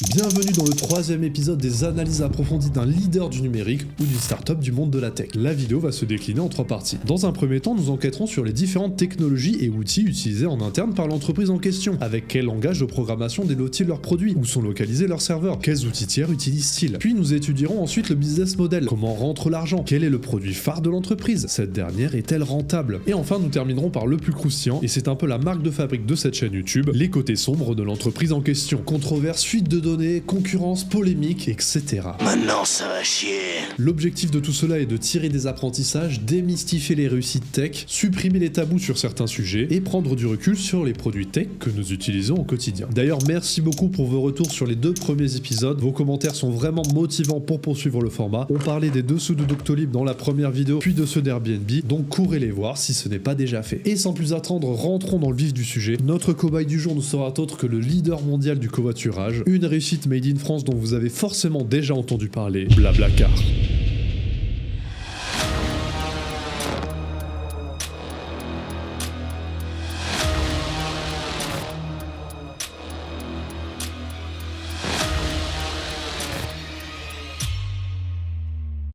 Bienvenue dans le troisième épisode des analyses approfondies d'un leader du numérique ou d'une start-up du monde de la tech. La vidéo va se décliner en trois parties. Dans un premier temps, nous enquêterons sur les différentes technologies et outils utilisés en interne par l'entreprise en question. Avec quel langage de programmation développent-ils leurs produits? Où sont localisés leurs serveurs? Quels outils tiers utilisent-ils? Puis nous étudierons ensuite le business model. Comment rentre l'argent? Quel est le produit phare de l'entreprise? Cette dernière est-elle rentable? Et enfin, nous terminerons par le plus croustillant, et c'est un peu la marque de fabrique de cette chaîne YouTube, les côtés sombres de l'entreprise en question. Controverse, fuite de données, concurrence, polémique, etc. Maintenant ça va chier. L'objectif de tout cela est de tirer des apprentissages, démystifier les réussites tech, supprimer les tabous sur certains sujets et prendre du recul sur les produits tech que nous utilisons au quotidien. D'ailleurs, merci beaucoup pour vos retours sur les deux premiers épisodes. Vos commentaires sont vraiment motivants pour poursuivre le format. On parlait des dessous de Doctolib dans la première vidéo, puis de ceux d'Airbnb, donc courez les voir si ce n'est pas déjà fait. Et sans plus attendre, rentrons dans le vif du sujet. Notre cobaye du jour ne sera autre que le leader mondial du covoiturage, une réussite made in France dont vous avez forcément déjà entendu parler, Blablacar.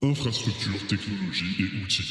Infrastructure, technologie et outils.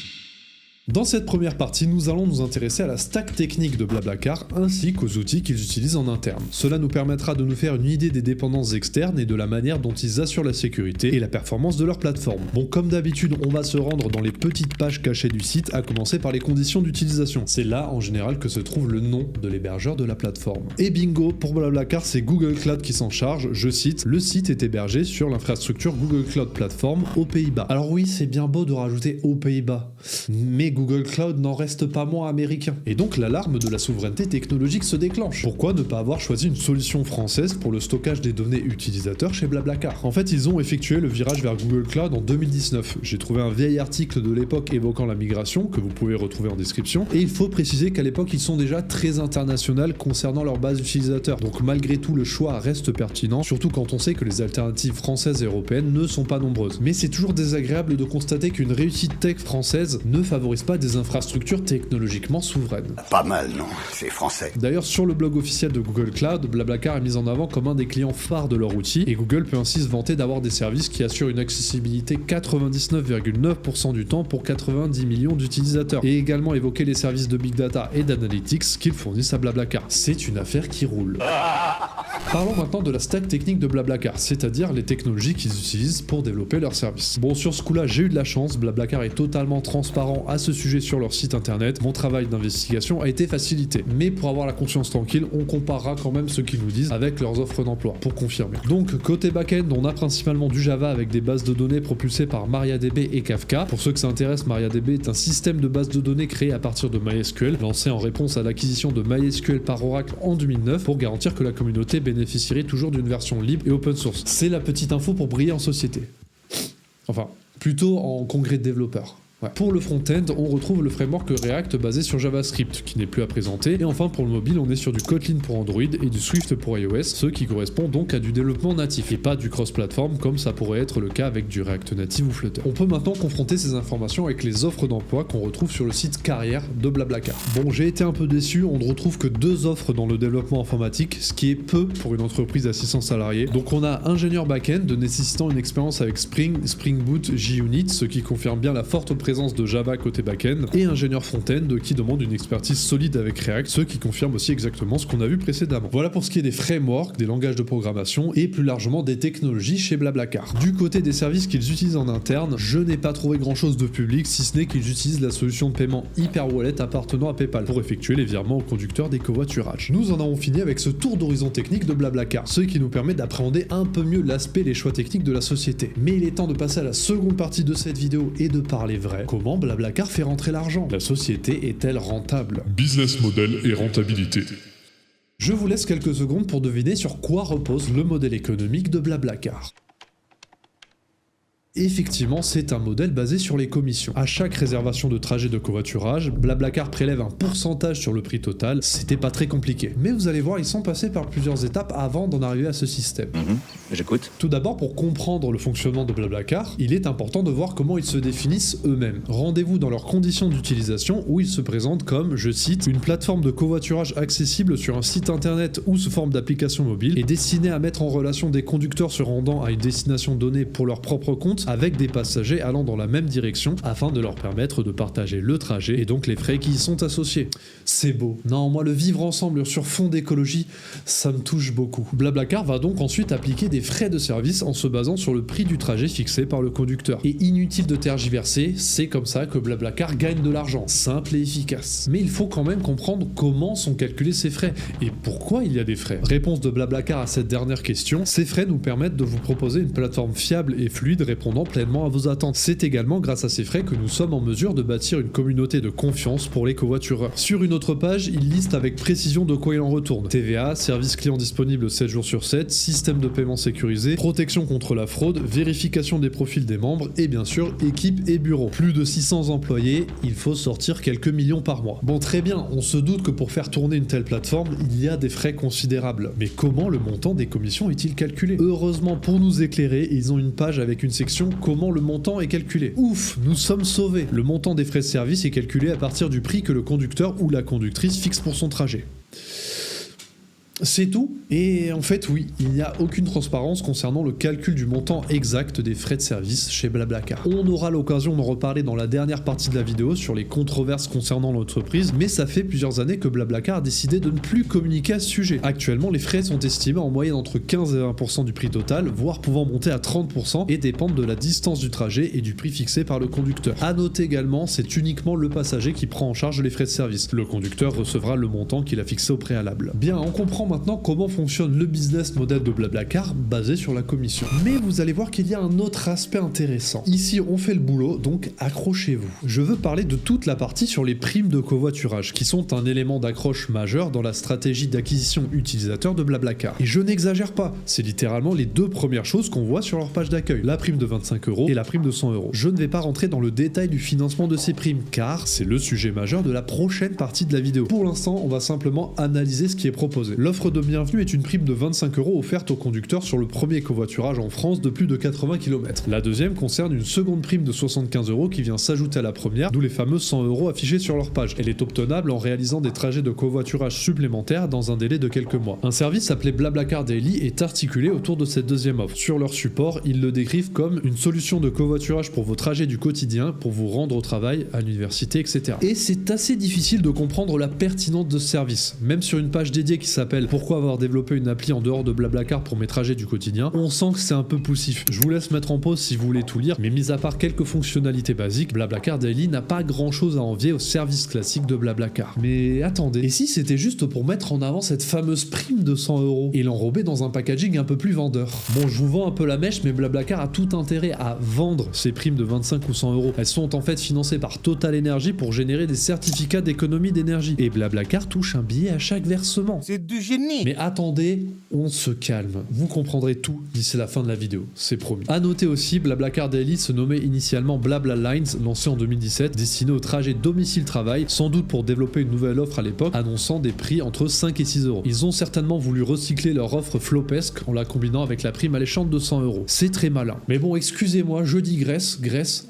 Dans cette première partie, nous allons nous intéresser à la stack technique de Blablacar ainsi qu'aux outils qu'ils utilisent en interne. Cela nous permettra de nous faire une idée des dépendances externes et de la manière dont ils assurent la sécurité et la performance de leur plateforme. Bon, comme d'habitude, on va se rendre dans les petites pages cachées du site, à commencer par les conditions d'utilisation. C'est là, en général, que se trouve le nom de l'hébergeur de la plateforme. Et bingo, pour Blablacar, c'est Google Cloud qui s'en charge. Je cite, le site est hébergé sur l'infrastructure Google Cloud Platform aux Pays-Bas. Alors oui, c'est bien beau de rajouter aux Pays-Bas, mais Google Cloud n'en reste pas moins américain. Et donc l'alarme de la souveraineté technologique se déclenche. Pourquoi ne pas avoir choisi une solution française pour le stockage des données utilisateurs chez Blablacar? En fait, ils ont effectué le virage vers Google Cloud en 2019. J'ai trouvé un vieil article de l'époque évoquant la migration, que vous pouvez retrouver en description, et il faut préciser qu'à l'époque, ils sont déjà très internationaux concernant leur base d'utilisateurs. Donc malgré tout, le choix reste pertinent, surtout quand on sait que les alternatives françaises et européennes ne sont pas nombreuses. Mais c'est toujours désagréable de constater qu'une réussite tech française ne favorise pas des infrastructures technologiquement souveraines. Pas mal, non? C'est français. D'ailleurs, sur le blog officiel de Google Cloud, Blablacar est mis en avant comme un des clients phares de leur outil, et Google peut ainsi se vanter d'avoir des services qui assurent une accessibilité 99,9% du temps pour 90 millions d'utilisateurs, et également évoquer les services de Big Data et d'Analytics qu'ils fournissent à Blablacar. C'est une affaire qui roule. Parlons maintenant de la stack technique de Blablacar, c'est-à-dire les technologies qu'ils utilisent pour développer leurs services. Bon, sur ce coup-là, j'ai eu de la chance, Blablacar est totalement transparent à ce sujet sur leur site internet, mon travail d'investigation a été facilité. Mais pour avoir la conscience tranquille, on comparera quand même ce qu'ils nous disent avec leurs offres d'emploi, pour confirmer. Donc, côté back-end, on a principalement du Java avec des bases de données propulsées par MariaDB et Kafka. Pour ceux que ça intéresse, MariaDB est un système de base de données créé à partir de MySQL, lancé en réponse à l'acquisition de MySQL par Oracle en 2009 pour garantir que la communauté bénéficierait toujours d'une version libre et open source. C'est la petite info pour briller en société. Enfin, plutôt en congrès de développeurs. Ouais. Pour le front-end, on retrouve le framework React basé sur JavaScript, qui n'est plus à présenter, et enfin pour le mobile, on est sur du Kotlin pour Android et du Swift pour iOS, ce qui correspond donc à du développement natif, et pas du cross-platform comme ça pourrait être le cas avec du React Native ou Flutter. On peut maintenant confronter ces informations avec les offres d'emploi qu'on retrouve sur le site carrière de Blablacar. Bon, j'ai été un peu déçu, on ne retrouve que 2 offres dans le développement informatique, ce qui est peu pour une entreprise à 600 salariés. Donc on a ingénieur back-end nécessitant une expérience avec Spring, Spring Boot, JUnit, ce qui confirme bien la forte présence de Java côté back-end, et ingénieur front-end qui demande une expertise solide avec React, ce qui confirme aussi exactement ce qu'on a vu précédemment. Voilà pour ce qui est des frameworks, des langages de programmation et plus largement des technologies chez Blablacar. Du côté des services qu'ils utilisent en interne, je n'ai pas trouvé grand chose de public si ce n'est qu'ils utilisent la solution de paiement Hyperwallet appartenant à PayPal pour effectuer les virements aux conducteurs des covoiturages. Nous en avons fini avec ce tour d'horizon technique de Blablacar, ce qui nous permet d'appréhender un peu mieux l'aspect et les choix techniques de la société. Mais il est temps de passer à la seconde partie de cette vidéo et de parler vrai. Comment Blablacar fait rentrer l'argent? La société est-elle rentable? Business model et rentabilité. Je vous laisse quelques secondes pour deviner sur quoi repose le modèle économique de Blablacar. Effectivement, c'est un modèle basé sur les commissions. À chaque réservation de trajet de covoiturage, Blablacar prélève un pourcentage sur le prix total. C'était pas très compliqué. Mais vous allez voir, ils sont passés par plusieurs étapes avant d'en arriver à ce système. J'écoute. Tout d'abord, pour comprendre le fonctionnement de Blablacar, il est important de voir comment ils se définissent eux-mêmes. Rendez-vous dans leurs conditions d'utilisation où ils se présentent comme, je cite, une plateforme de covoiturage accessible sur un site internet ou sous forme d'application mobile et destinée à mettre en relation des conducteurs se rendant à une destination donnée pour leur propre compte avec des passagers allant dans la même direction afin de leur permettre de partager le trajet et donc les frais qui y sont associés. C'est beau. Non, moi le vivre ensemble sur fond d'écologie, ça me touche beaucoup. Blablacar va donc ensuite appliquer des frais de service en se basant sur le prix du trajet fixé par le conducteur. Et inutile de tergiverser, c'est comme ça que Blablacar gagne de l'argent, simple et efficace. Mais il faut quand même comprendre comment sont calculés ces frais et pourquoi il y a des frais. Réponse de Blablacar à cette dernière question, ces frais nous permettent de vous proposer une plateforme fiable et fluide répondant pleinement à vos attentes. C'est également grâce à ces frais que nous sommes en mesure de bâtir une communauté de confiance pour les covoitureurs. Sur une autre page, il liste avec précision de quoi il en retourne. TVA, service client disponible 7 jours sur 7, système de paiement sécurisé, protection contre la fraude, vérification des profils des membres et bien sûr équipe et bureau. Plus de 600 employés, il faut sortir quelques millions par mois. Bon, très bien, on se doute que pour faire tourner une telle plateforme, il y a des frais considérables. Mais comment le montant des commissions est-il calculé? Heureusement pour nous éclairer, ils ont une page avec une section comment le montant est calculé. Ouf, nous sommes sauvés. Le montant des frais de service est calculé à partir du prix que le conducteur ou la conductrice fixe pour son trajet. C'est tout. Et en fait, oui, il n'y a aucune transparence concernant le calcul du montant exact des frais de service chez Blablacar. On aura l'occasion d'en reparler dans la dernière partie de la vidéo sur les controverses concernant l'entreprise, mais ça fait plusieurs années que Blablacar a décidé de ne plus communiquer à ce sujet. Actuellement, les frais sont estimés en moyenne entre 15 et 20% du prix total, voire pouvant monter à 30% et dépendent de la distance du trajet et du prix fixé par le conducteur. À noter également, c'est uniquement le passager qui prend en charge les frais de service. Le conducteur recevra le montant qu'il a fixé au préalable. Bien, on comprend maintenant comment fonctionne le business model de Blablacar basé sur la commission. Mais vous allez voir qu'il y a un autre aspect intéressant. Ici, on fait le boulot, donc accrochez-vous. Je veux parler de toute la partie sur les primes de covoiturage, qui sont un élément d'accroche majeur dans la stratégie d'acquisition utilisateur de Blablacar. Et je n'exagère pas, c'est littéralement les deux premières choses qu'on voit sur leur page d'accueil, la prime de 25€ et la prime de 100€. Je ne vais pas rentrer dans le détail du financement de ces primes, car c'est le sujet majeur de la prochaine partie de la vidéo. Pour l'instant, on va simplement analyser ce qui est proposé. L'offre de bienvenue est une prime de 25€ offerte aux conducteurs sur le premier covoiturage en France de plus de 80 km. La deuxième concerne une seconde prime de 75€ qui vient s'ajouter à la première, d'où les fameux 100€ affichés sur leur page. Elle est obtenable en réalisant des trajets de covoiturage supplémentaires dans un délai de quelques mois. Un service appelé Blablacar Daily est articulé autour de cette deuxième offre. Sur leur support, ils le décrivent comme une solution de covoiturage pour vos trajets du quotidien, pour vous rendre au travail, à l'université, etc. Et c'est assez difficile de comprendre la pertinence de ce service. Même sur une page dédiée qui s'appelle Pourquoi avoir développé une appli en dehors de Blablacar pour mes trajets du quotidien, on sent que c'est un peu poussif. Je vous laisse mettre en pause si vous voulez tout lire, mais mis à part quelques fonctionnalités basiques, Blablacar Daily n'a pas grand chose à envier au service classique de Blablacar. Mais attendez, et si c'était juste pour mettre en avant cette fameuse prime de 100€ et l'enrober dans un packaging un peu plus vendeur? Bon, je vous vends un peu la mèche, mais Blablacar a tout intérêt à vendre ces primes de 25 ou 100€. Elles sont en fait financées par Total Energy pour générer des certificats d'économie d'énergie. Et Blablacar touche un billet à chaque versement. C'est du génie. Mais attendez, on se calme. Vous comprendrez tout d'ici la fin de la vidéo, c'est promis. A noter aussi, Blablacar Daily se nommait initialement Blabla Lines, lancé en 2017, destiné au trajet domicile-travail, sans doute pour développer une nouvelle offre à l'époque, annonçant des prix entre 5 et 6€. Ils ont certainement voulu recycler leur offre flopesque en la combinant avec la prime alléchante de 100€. C'est très malin. Mais bon, excusez-moi, je digresse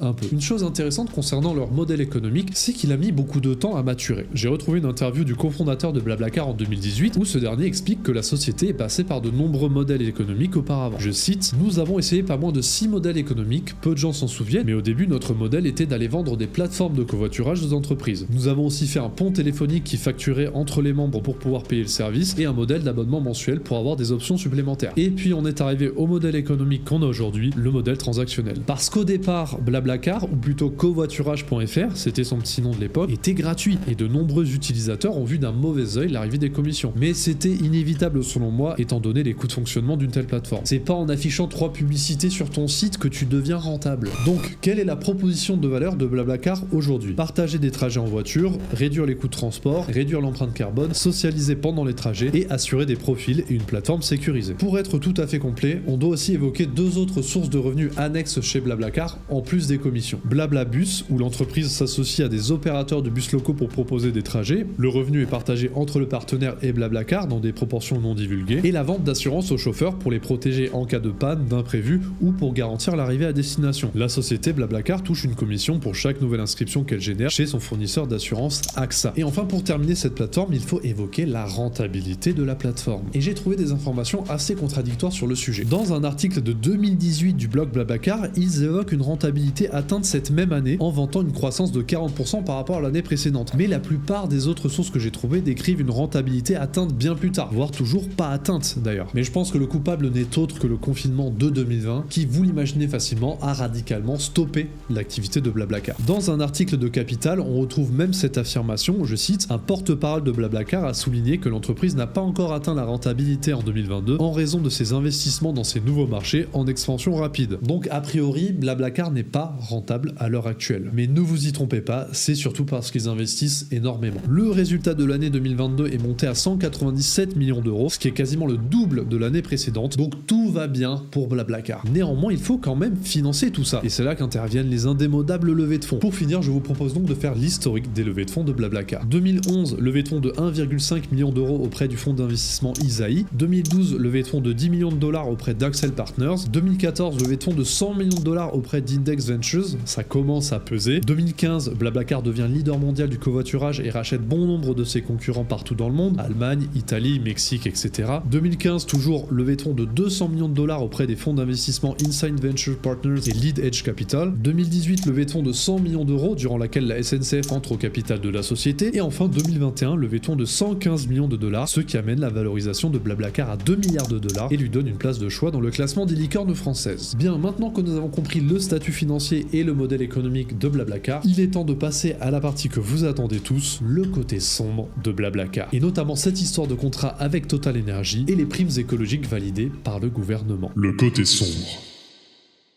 un peu. Une chose intéressante concernant leur modèle économique, c'est qu'il a mis beaucoup de temps à maturer. J'ai retrouvé une interview du cofondateur de Blablacar en 2018, où ce dernier explique que la société est passée par de nombreux modèles économiques auparavant. Je cite, « Nous avons essayé pas moins de 6 modèles économiques, peu de gens s'en souviennent, mais au début notre modèle était d'aller vendre des plateformes de covoiturage aux entreprises. Nous avons aussi fait un pont téléphonique qui facturait entre les membres pour pouvoir payer le service et un modèle d'abonnement mensuel pour avoir des options supplémentaires. Et puis on est arrivé au modèle économique qu'on a aujourd'hui, le modèle transactionnel. Parce qu'au départ, Blablacar, ou plutôt covoiturage.fr, c'était son petit nom de l'époque, était gratuit et de nombreux utilisateurs ont vu d'un mauvais œil l'arrivée des commissions. Mais c'est était inévitable selon moi, étant donné les coûts de fonctionnement d'une telle plateforme. C'est pas en affichant 3 publicités sur ton site que tu deviens rentable. Donc, quelle est la proposition de valeur de Blablacar aujourd'hui? Partager des trajets en voiture, réduire les coûts de transport, réduire l'empreinte carbone, socialiser pendant les trajets et assurer des profils et une plateforme sécurisée. Pour être tout à fait complet, on doit aussi évoquer 2 autres sources de revenus annexes chez Blablacar, en plus des commissions. Blablabus, où l'entreprise s'associe à des opérateurs de bus locaux pour proposer des trajets, le revenu est partagé entre le partenaire et Blablacar dans des proportions non divulguées, et la vente d'assurance aux chauffeurs pour les protéger en cas de panne, d'imprévu ou pour garantir l'arrivée à destination. La société Blablacar touche une commission pour chaque nouvelle inscription qu'elle génère chez son fournisseur d'assurance AXA. Et enfin, pour terminer cette plateforme, il faut évoquer la rentabilité de la plateforme. Et j'ai trouvé des informations assez contradictoires sur le sujet. Dans un article de 2018 du blog Blablacar, ils évoquent une rentabilité atteinte cette même année en vantant une croissance de 40% par rapport à l'année précédente. Mais la plupart des autres sources que j'ai trouvées décrivent une rentabilité atteinte bien plus tard, voire toujours pas atteinte d'ailleurs. Mais je pense que le coupable n'est autre que le confinement de 2020 qui, vous l'imaginez facilement, a radicalement stoppé l'activité de Blablacar. Dans un article de Capital, on retrouve même cette affirmation, je cite, un porte-parole de Blablacar a souligné que l'entreprise n'a pas encore atteint la rentabilité en 2022 en raison de ses investissements dans ses nouveaux marchés en expansion rapide. Donc a priori, Blablacar n'est pas rentable à l'heure actuelle. Mais ne vous y trompez pas, c'est surtout parce qu'ils investissent énormément. Le résultat de l'année 2022 est monté à 197 millions d'euros, ce qui est quasiment le double de l'année précédente, donc tout va bien pour Blablacar. Néanmoins, il faut quand même financer tout ça, et c'est là qu'interviennent les indémodables levées de fonds. Pour finir, je vous propose donc de faire l'historique des levées de fonds de Blablacar. 2011, levée de fonds de 1,5 million d'euros auprès du fonds d'investissement Isaïe. 2012, levée de fonds de 10 millions de dollars auprès d'Axel Partners. 2014, levée de fonds de 100 millions de dollars auprès d'Index Ventures. Ça commence à peser. 2015, Blablacar devient leader mondial du covoiturage et rachète bon nombre de ses concurrents partout dans le monde, Allemagne, Italie, Mexique, etc. 2015, toujours levée de fonds de 200 millions de dollars auprès des fonds d'investissement Insight Venture Partners et Lead Edge Capital. 2018, levée de fonds de 100 millions d'euros durant laquelle la SNCF entre au capital de la société. Et enfin 2021, levée de fonds de 115 millions de dollars, ce qui amène la valorisation de Blablacar à 2 milliards de dollars et lui donne une place de choix dans le classement des licornes françaises. Bien, maintenant que nous avons compris le statut financier et le modèle économique de Blablacar, il est temps de passer à la partie que vous attendez tous, le côté sombre de Blablacar. Et notamment cette histoire de contrat avec Total Energy et les primes écologiques validées par le gouvernement. Le côté sombre.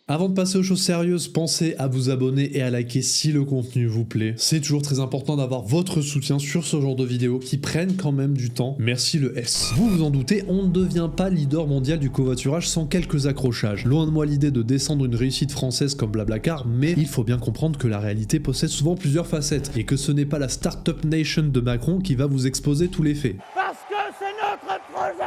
Avant de passer aux choses sérieuses, pensez à vous abonner et à liker si le contenu vous plaît. C'est toujours très important d'avoir votre soutien sur ce genre de vidéos qui prennent quand même du temps. Merci le S. Vous vous en doutez, on ne devient pas leader mondial du covoiturage sans quelques accrochages. Loin de moi l'idée de descendre une réussite française comme Blablacar, mais il faut bien comprendre que la réalité possède souvent plusieurs facettes et que ce n'est pas la Startup Nation de Macron qui va vous exposer tous les faits. Parce que c'est notre projet!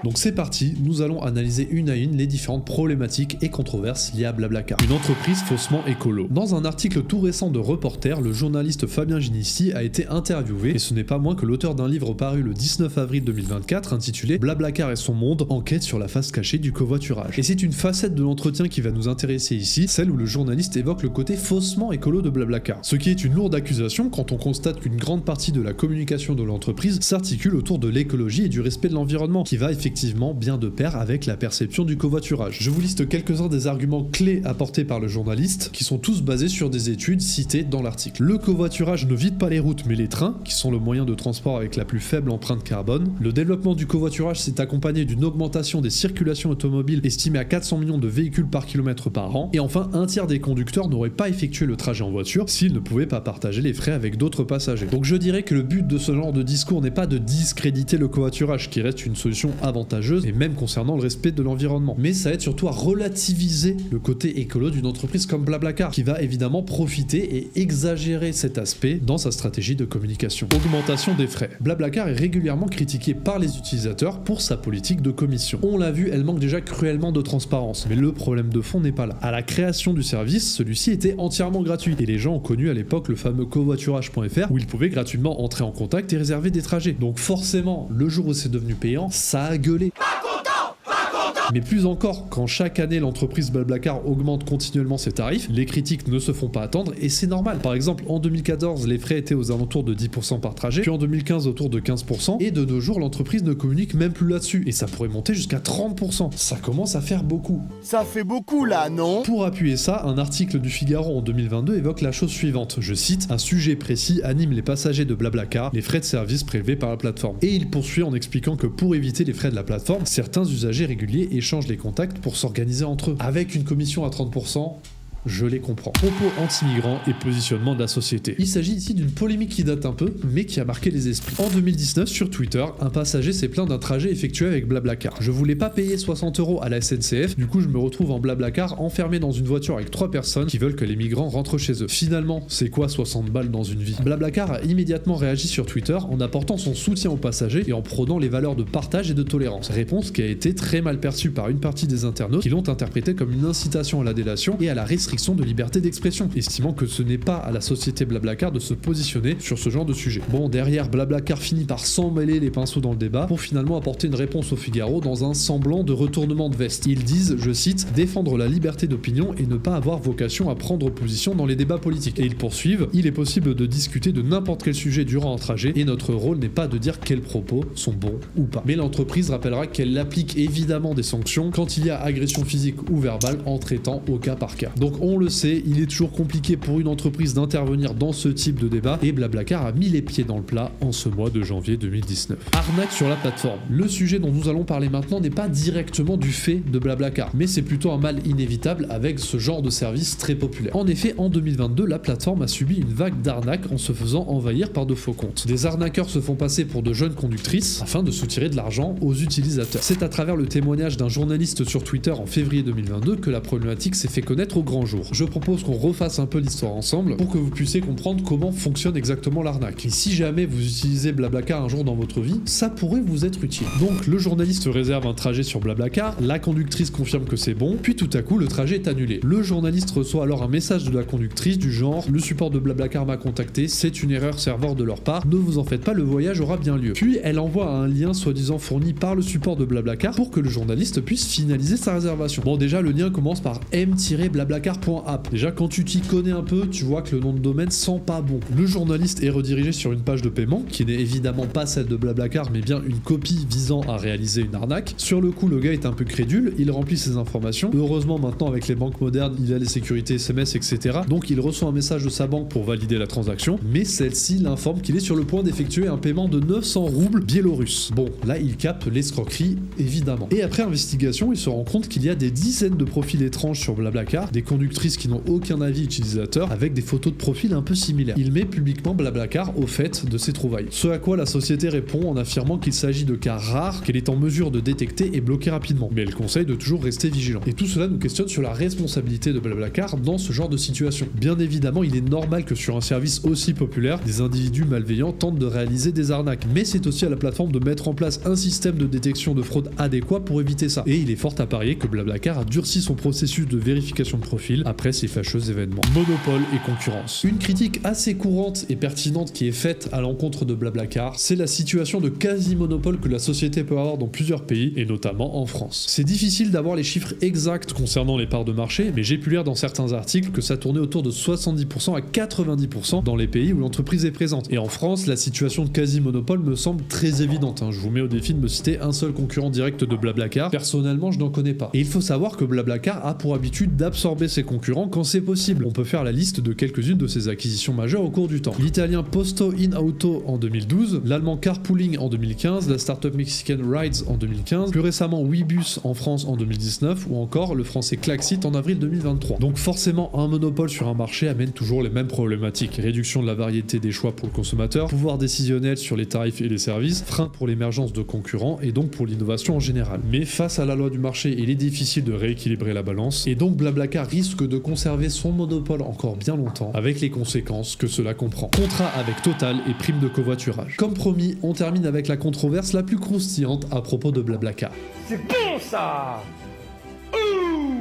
Donc c'est parti, nous allons analyser une à une les différentes problématiques et controverses liées à Blablacar. Une entreprise faussement écolo. Dans un article tout récent de Reporter, le journaliste Fabien Ginissi a été interviewé, et ce n'est pas moins que l'auteur d'un livre paru le 19 avril 2024 intitulé Blablacar et son monde, enquête sur la face cachée du covoiturage. Et c'est une facette de l'entretien qui va nous intéresser ici, celle où le journaliste évoque le côté faussement écolo de Blablacar. Ce qui est une lourde accusation quand on constate qu'une grande partie de la communication de l'entreprise s'articule autour de l'écologie et du respect de l'environnement, qui va effectivement bien de pair avec la perception du covoiturage. Je vous liste quelques-uns des arguments clés apportés par le journaliste, qui sont tous basés sur des études citées dans l'article. Le covoiturage ne vide pas les routes mais les trains, qui sont le moyen de transport avec la plus faible empreinte carbone. Le développement du covoiturage s'est accompagné d'une augmentation des circulations automobiles estimée à 400 millions de véhicules par kilomètre par an. Et enfin, un tiers des conducteurs n'auraient pas effectué le trajet en voiture s'ils ne pouvaient pas partager les frais avec d'autres passagers. Donc je dirais que le but de ce genre de discours n'est pas de discréditer le covoiturage, qui reste une solution avantageuse, et même concernant le respect de l'environnement. Mais ça aide surtout à relativiser le côté écolo d'une entreprise comme Blablacar, qui va évidemment profiter et exagérer cet aspect dans sa stratégie de communication. Augmentation des frais. Blablacar est régulièrement critiqué par les utilisateurs pour sa politique de commission. On l'a vu, elle manque déjà cruellement de transparence, mais le problème de fond n'est pas là. À la création du service, celui-ci était entièrement gratuit, et les gens ont connu à l'époque le fameux covoiturage.fr où ils pouvaient gratuitement entrer en contact et réserver des trajets. Donc forcément, le jour où c'est devenu payant, ça a gueulé. Pas content! Mais plus encore, quand chaque année l'entreprise Blablacar augmente continuellement ses tarifs, les critiques ne se font pas attendre et c'est normal. Par exemple, en 2014, les frais étaient aux alentours de 10% par trajet, puis en 2015 autour de 15%, et de nos jours, l'entreprise ne communique même plus là-dessus, et ça pourrait monter jusqu'à 30%. Ça commence à faire beaucoup. Ça fait beaucoup là, non? Pour appuyer ça, un article du Figaro en 2022 évoque la chose suivante, je cite, « Un sujet précis anime les passagers de Blablacar, les frais de service prélevés par la plateforme. » Et il poursuit en expliquant que pour éviter les frais de la plateforme, certains usagers réguliers échangent les contacts pour s'organiser entre eux. Avec une commission à 30%, je les comprends. Propos anti-migrants et positionnement de la société. Il s'agit ici d'une polémique qui date un peu, mais qui a marqué les esprits. En 2019, sur Twitter, un passager s'est plaint d'un trajet effectué avec Blablacar. Je voulais pas payer 60 € à la SNCF, du coup je me retrouve en Blablacar enfermé dans une voiture avec 3 personnes qui veulent que les migrants rentrent chez eux. Finalement, c'est quoi 60 balles dans une vie? Blablacar a immédiatement réagi sur Twitter en apportant son soutien aux passagers et en prônant les valeurs de partage et de tolérance. Réponse qui a été très mal perçue par une partie des internautes qui l'ont interprétée comme une incitation à la délation et à la restriction de liberté d'expression, estimant que ce n'est pas à la société Blablacar de se positionner sur ce genre de sujet. Bon, derrière, Blablacar finit par s'emmêler les pinceaux dans le débat pour finalement apporter une réponse au Figaro dans un semblant de retournement de veste. Ils disent, je cite, « défendre la liberté d'opinion et ne pas avoir vocation à prendre position dans les débats politiques ». Et ils poursuivent, « il est possible de discuter de n'importe quel sujet durant un trajet et notre rôle n'est pas de dire quels propos sont bons ou pas ». Mais l'entreprise rappellera qu'elle applique évidemment des sanctions quand il y a agression physique ou verbale en traitant au cas par cas. Donc on le sait, il est toujours compliqué pour une entreprise d'intervenir dans ce type de débat et Blablacar a mis les pieds dans le plat en ce mois de janvier 2019. Arnaque sur la plateforme. Le sujet dont nous allons parler maintenant n'est pas directement du fait de Blablacar, mais c'est plutôt un mal inévitable avec ce genre de service très populaire. En effet, en 2022, la plateforme a subi une vague d'arnaques en se faisant envahir par de faux comptes. Des arnaqueurs se font passer pour de jeunes conductrices afin de soutirer de l'argent aux utilisateurs. C'est à travers le témoignage d'un journaliste sur Twitter en février 2022 que la problématique s'est fait connaître au grand jour. Je propose qu'on refasse un peu l'histoire ensemble pour que vous puissiez comprendre comment fonctionne exactement l'arnaque. Et si jamais vous utilisez Blablacar un jour dans votre vie, ça pourrait vous être utile. Donc le journaliste réserve un trajet sur Blablacar, la conductrice confirme que c'est bon, puis tout à coup le trajet est annulé. Le journaliste reçoit alors un message de la conductrice du genre « Le support de Blablacar m'a contacté, c'est une erreur serveur de leur part, ne vous en faites pas, le voyage aura bien lieu ». Puis elle envoie un lien soi-disant fourni par le support de Blablacar pour que le journaliste puisse finaliser sa réservation. Bon, déjà le lien commence par m-blablacar.app. Déjà, quand tu t'y connais un peu, tu vois que le nom de domaine sent pas bon. Le journaliste est redirigé sur une page de paiement, qui n'est évidemment pas celle de Blablacar, mais bien une copie visant à réaliser une arnaque. Sur le coup, le gars est un peu crédule, il remplit ses informations. Heureusement, maintenant, avec les banques modernes, il a les sécurités SMS, etc. Donc, il reçoit un message de sa banque pour valider la transaction, mais celle-ci l'informe qu'il est sur le point d'effectuer un paiement de 900 roubles biélorusses. Bon, là, il capte l'escroquerie, évidemment. Et après investigation, il se rend compte qu'il y a des dizaines de profils étranges sur Blablacar, des conductrices qui n'ont aucun avis utilisateur avec des photos de profil un peu similaires. Il met publiquement Blablacar au fait de ses trouvailles. Ce à quoi la société répond en affirmant qu'il s'agit de cas rares qu'elle est en mesure de détecter et bloquer rapidement. Mais elle conseille de toujours rester vigilant. Et tout cela nous questionne sur la responsabilité de Blablacar dans ce genre de situation. Bien évidemment, il est normal que sur un service aussi populaire, des individus malveillants tentent de réaliser des arnaques. Mais c'est aussi à la plateforme de mettre en place un système de détection de fraude adéquat pour éviter ça. Et il est fort à parier que Blablacar a durci son processus de vérification de profil après ces fâcheux événements. Monopole et concurrence. Une critique assez courante et pertinente qui est faite à l'encontre de Blablacar, c'est la situation de quasi-monopole que la société peut avoir dans plusieurs pays, et notamment en France. C'est difficile d'avoir les chiffres exacts concernant les parts de marché, mais j'ai pu lire dans certains articles que ça tournait autour de 70% à 90% dans les pays où l'entreprise est présente. Et en France, la situation de quasi-monopole me semble très évidente. Je vous mets au défi de me citer un seul concurrent direct de Blablacar. Personnellement, je n'en connais pas. Et il faut savoir que Blablacar a pour habitude d'absorber ses concurrents quand c'est possible. On peut faire la liste de quelques-unes de ses acquisitions majeures au cours du temps. L'italien Posto in Auto en 2012, l'allemand Carpooling en 2015, la startup mexicaine Rides en 2015, plus récemment Webus en France en 2019 ou encore le français Klaxit en avril 2023. Donc forcément, un monopole sur un marché amène toujours les mêmes problématiques. Réduction de la variété des choix pour le consommateur, pouvoir décisionnel sur les tarifs et les services, frein pour l'émergence de concurrents et donc pour l'innovation en général. Mais face à la loi du marché, il est difficile de rééquilibrer la balance et donc Blablacar risque de conserver son monopole encore bien longtemps avec les conséquences que cela comprend. Contrat avec Total et prime de covoiturage. Comme promis, on termine avec la controverse la plus croustillante à propos de Blablacar. C'est bon ça!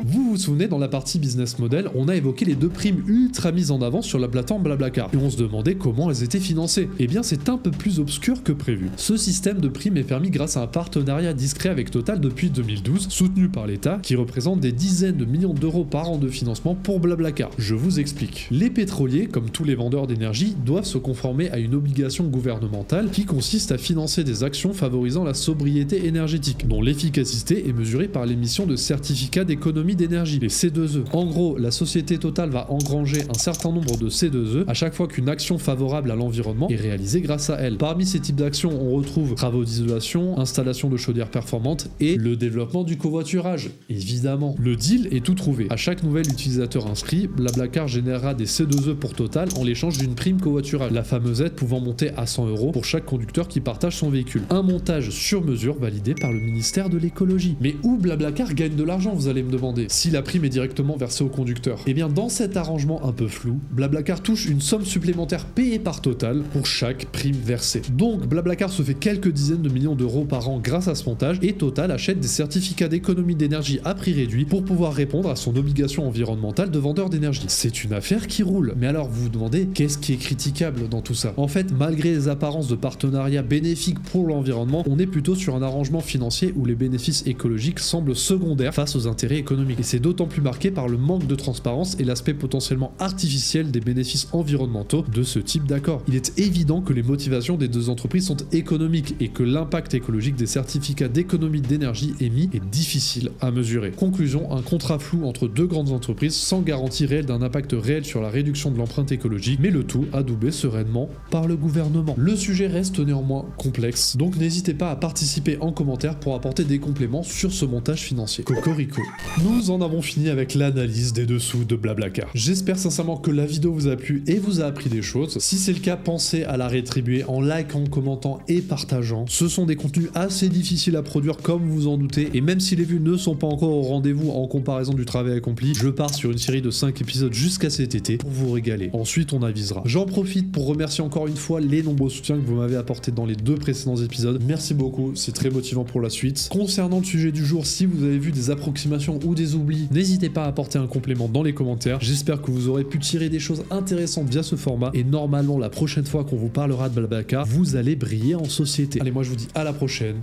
Vous souvenez, dans la partie business model, on a évoqué les deux primes ultra mises en avant sur la plateforme Blablacar, et on se demandait comment elles étaient financées. Eh bien, c'est un peu plus obscur que prévu. Ce système de primes est permis grâce à un partenariat discret avec Total depuis 2012, soutenu par l'État, qui représente des dizaines de millions d'euros par an de financement pour Blablacar. Je vous explique. Les pétroliers, comme tous les vendeurs d'énergie, doivent se conformer à une obligation gouvernementale qui consiste à financer des actions favorisant la sobriété énergétique, dont l'efficacité est mesurée par l'émission de certificats d'économie d'énergie, les C2E. En gros, la société Total va engranger un certain nombre de C2E à chaque fois qu'une action favorable à l'environnement est réalisée grâce à elle. Parmi ces types d'actions, on retrouve travaux d'isolation, installation de chaudières performantes et le développement du covoiturage. Évidemment, le deal est tout trouvé. À chaque nouvel utilisateur inscrit, Blablacar générera des C2E pour Total en l'échange d'une prime covoiturage, la fameuse aide pouvant monter à 100 € pour chaque conducteur qui partage son véhicule. Un montage sur mesure validé par le ministère de l'écologie. Mais où Blablacar gagne de l'argent, vous allez me demander, si la prime est directement versée au conducteur? Eh bien, dans cet arrangement un peu flou, Blablacar touche une somme supplémentaire payée par Total pour chaque prime versée. Donc, Blablacar se fait quelques dizaines de millions d'euros par an grâce à ce montage et Total achète des certificats d'économie d'énergie à prix réduit pour pouvoir répondre à son obligation environnementale de vendeur d'énergie. C'est une affaire qui roule. Mais alors, vous vous demandez, qu'est-ce qui est critiquable dans tout ça? En fait, malgré les apparences de partenariat bénéfiques pour l'environnement, on est plutôt sur un arrangement financier où les bénéfices écologiques semblent secondaires face aux intérêts économiques. Et c'est d'autant plus marqué par le manque de transparence et l'aspect potentiellement artificiel des bénéfices environnementaux de ce type d'accord. Il est évident que les motivations des deux entreprises sont économiques et que l'impact écologique des certificats d'économie d'énergie émis est difficile à mesurer. Conclusion, un contrat flou entre deux grandes entreprises sans garantie réelle d'un impact réel sur la réduction de l'empreinte écologique, mais le tout adoubé sereinement par le gouvernement. Le sujet reste néanmoins complexe, donc n'hésitez pas à participer en commentaire pour apporter des compléments sur ce montage financier. Cocorico. Nous en avons fini avec l'analyse des dessous de Blablacar. J'espère sincèrement que la vidéo vous a plu et vous a appris des choses. Si c'est le cas, pensez à la rétribuer en likant, commentant et partageant. Ce sont des contenus assez difficiles à produire comme vous en doutez, et même si les vues ne sont pas encore au rendez-vous en comparaison du travail accompli, je pars sur une série de 5 épisodes jusqu'à cet été pour vous régaler. Ensuite, on avisera. J'en profite pour remercier encore une fois les nombreux soutiens que vous m'avez apportés dans les 2 précédents épisodes. Merci beaucoup, c'est très motivant pour la suite. Concernant le sujet du jour, si vous avez vu des approximations ou des oublis, n'hésitez pas à apporter un complément dans les commentaires. J'espère que vous aurez pu tirer des choses intéressantes via ce format, et normalement la prochaine fois qu'on vous parlera de Blablacar, vous allez briller en société. Allez, moi je vous dis à la prochaine.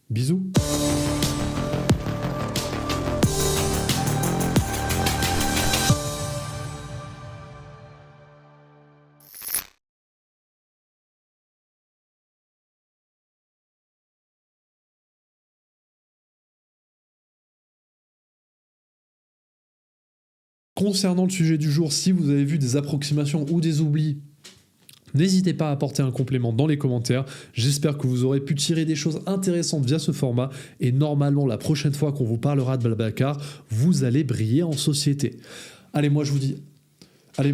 Bisous. Concernant le sujet du jour, si vous avez vu des approximations ou des oublis, n'hésitez pas à apporter un complément dans les commentaires. J'espère que vous aurez pu tirer des choses intéressantes via ce format, et normalement la prochaine fois qu'on vous parlera de Blablacar, vous allez briller en société. Allez, moi je vous dis